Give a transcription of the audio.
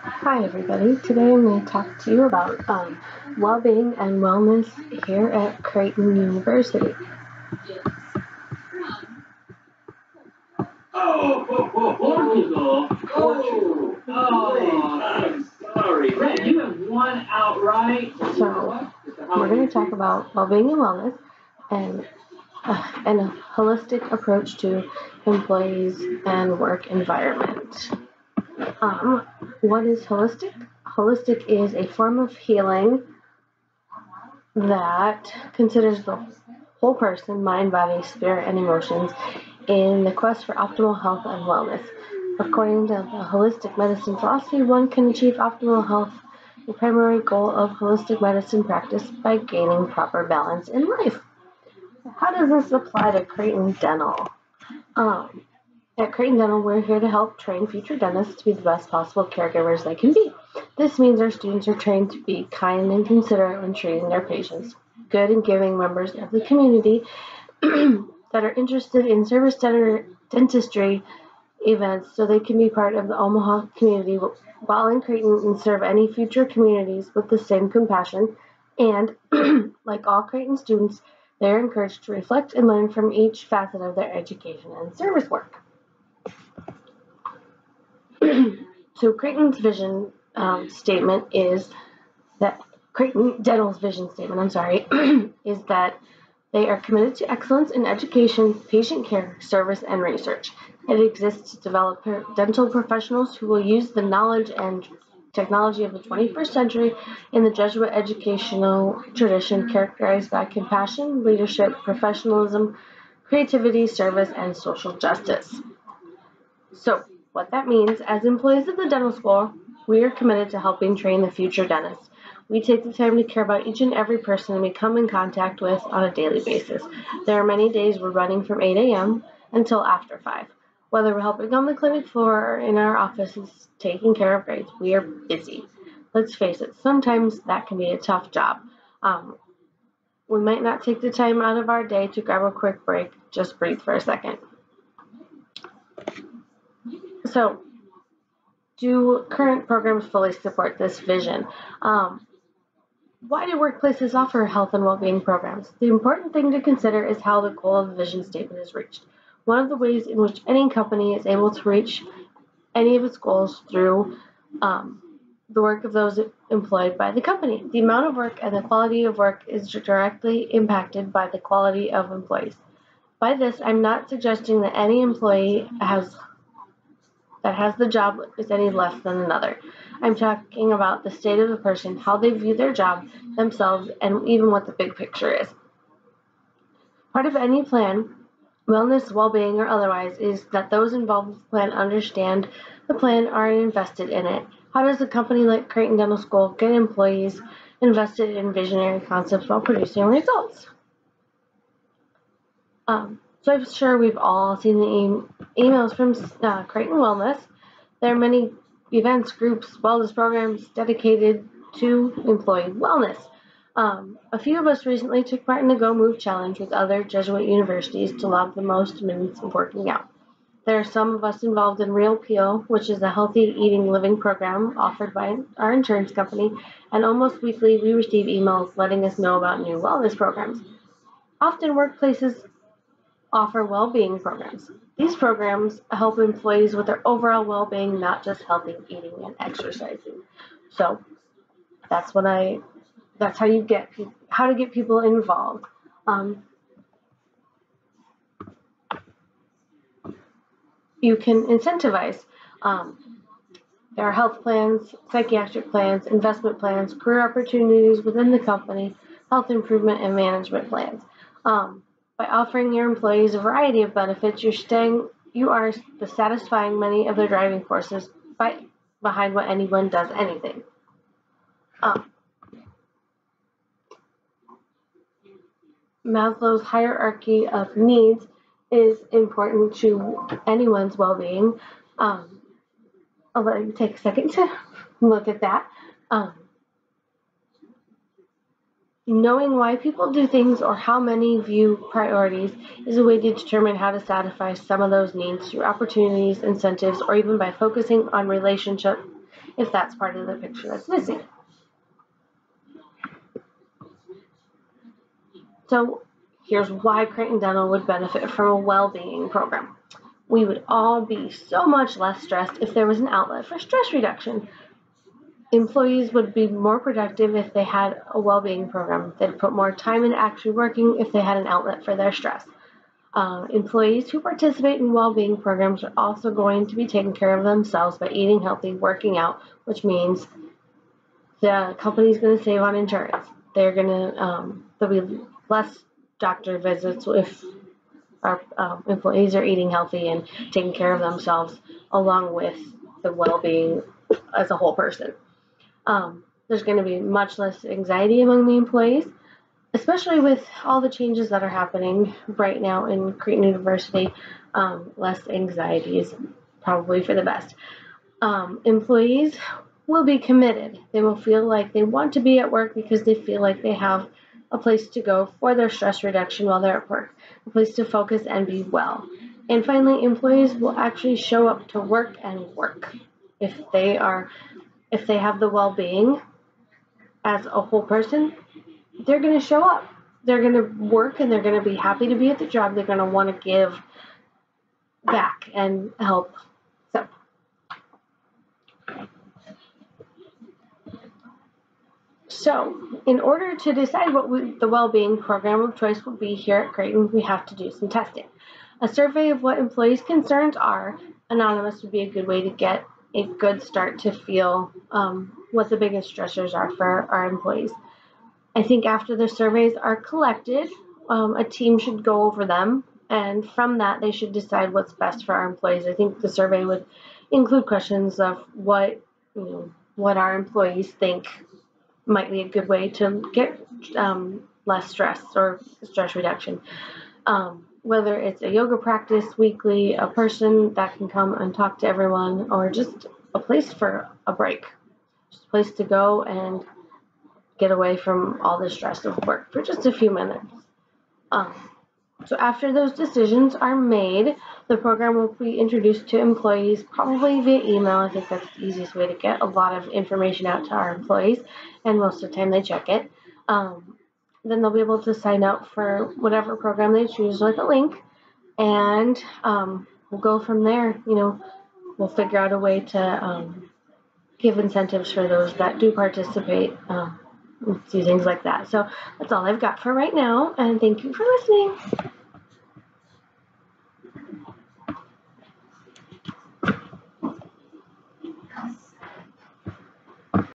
Hi everybody, today I'm going to talk to you about well-being and wellness here at Creighton University. I'm sorry. Red, you have won outright. So we're going to talk about well-being and wellness and a holistic approach to employees and work environment. What is holistic? Holistic is a form of healing that considers the whole person, mind, body, spirit, and emotions in the quest for optimal health and wellness. According to the holistic medicine philosophy, one can achieve optimal health, the primary goal of holistic medicine practice, by gaining proper balance in life. How does this apply to Creighton Dental? At Creighton Dental, we're here to help train future dentists to be the best possible caregivers they can be. This means our students are trained to be kind and considerate when treating their patients, good and giving members of the community that are interested in service dentistry events so they can be part of the Omaha community while in Creighton and serve any future communities with the same compassion. And, like all Creighton students, they are encouraged to reflect and learn from each facet of their education and service work. So Creighton's vision statement is that Creighton Dental's vision statement, is that they are committed to excellence in education, patient care, service, and research. It exists to develop dental professionals who will use the knowledge and technology of the 21st century in the Jesuit educational tradition characterized by compassion, leadership, professionalism, creativity, service, and social justice. So, what that means, as employees of the dental school, we are committed to helping train the future dentists. We take the time to care about each and every person we come in contact with on a daily basis. There are many days we're running from 8 a.m. until after 5. Whether we're helping on the clinic floor or in our offices taking care of grades, we are busy. Let's face it, sometimes that can be a tough job. We might not take the time out of our day to grab a quick break, just breathe for a second. So, do current programs fully support this vision? Why do workplaces offer health and well-being programs? The important thing to consider is how the goal of the vision statement is reached. One of the ways in which any company is able to reach any of its goals through the work of those employed by the company. The amount of work and the quality of work is directly impacted by the quality of employees. By this, I'm not suggesting that any employee that has the job is any less than another. I'm talking about the state of the person, how they view their job, themselves, and even what the big picture is. Part of any plan, wellness, well-being, or otherwise, is that those involved with the plan understand the plan are invested in it. How does a company like Creighton Dental School get employees invested in visionary concepts while producing results? So I'm sure we've all seen the emails from Creighton Wellness. There are many events, groups, wellness programs dedicated to employee wellness. A few of us recently took part in the Go Move Challenge with other Jesuit universities to log the most minutes of working out. There are some of us involved in Real Peel, which is a healthy eating living program offered by our insurance company, and almost weekly we receive emails letting us know about new wellness programs. Often workplaces offer well-being programs. These programs help employees with their overall well-being, not just healthy eating and exercising. So that's how you get how to get people involved. You can incentivize. There are health plans, psychiatric plans, investment plans, career opportunities within the company, health improvement and management plans. By offering your employees a variety of benefits, you are satisfying many of the driving forces behind what anyone does anything. Maslow's hierarchy of needs is important to anyone's well-being. I'll let you take a second to look at that. Knowing why people do things or how many view priorities is a way to determine how to satisfy some of those needs through opportunities, incentives, or even by focusing on relationship if that's part of the picture that's missing. So here's why Creighton Dental would benefit from a well-being program. We would all be so much less stressed if there was an outlet for stress reduction. Employees would be more productive if they had a well-being program. They'd put more time into actually working if they had an outlet for their stress. Employees who participate in well-being programs are also going to be taking care of themselves by eating healthy, working out, which means the company's going to save on insurance. They're going to there'll be less doctor visits if our employees are eating healthy and taking care of themselves, along with the well-being as a whole person. There's going to be much less anxiety among the employees, especially with all the changes that are happening right now in Creighton University. Less anxiety is probably for the best. Employees will be committed. They will feel like they want to be at work because they feel like they have a place to go for their stress reduction while they're at work, a place to focus and be well. And finally, employees will actually show up to work and work. If they have the well-being as a whole person, they're going to show up. They're going to work and they're going to be happy to be at the job. They're going to want to give back and help. So in order to decide what the well-being program of choice will be here at Creighton, we have to do some testing. A survey of what employees' concerns are, anonymous, would be a good way to get a good start to feel what the biggest stressors are for our employees. I think after the surveys are collected, a team should go over them, and from that they should decide what's best for our employees. I think the survey would include questions of what our employees think might be a good way to get less stress or stress reduction. Whether it's a yoga practice weekly, a person that can come and talk to everyone, or just a place for a break, just a place to go and get away from all the stress of work for just a few minutes. So after those decisions are made, the program will be introduced to employees probably via email. I think that's the easiest way to get a lot of information out to our employees, and most of the time they check it. Then they'll be able to sign up for whatever program they choose with a link, and we'll go from there. We'll figure out a way to give incentives for those that do participate. Do things like that. So that's all I've got for right now, and thank you for listening.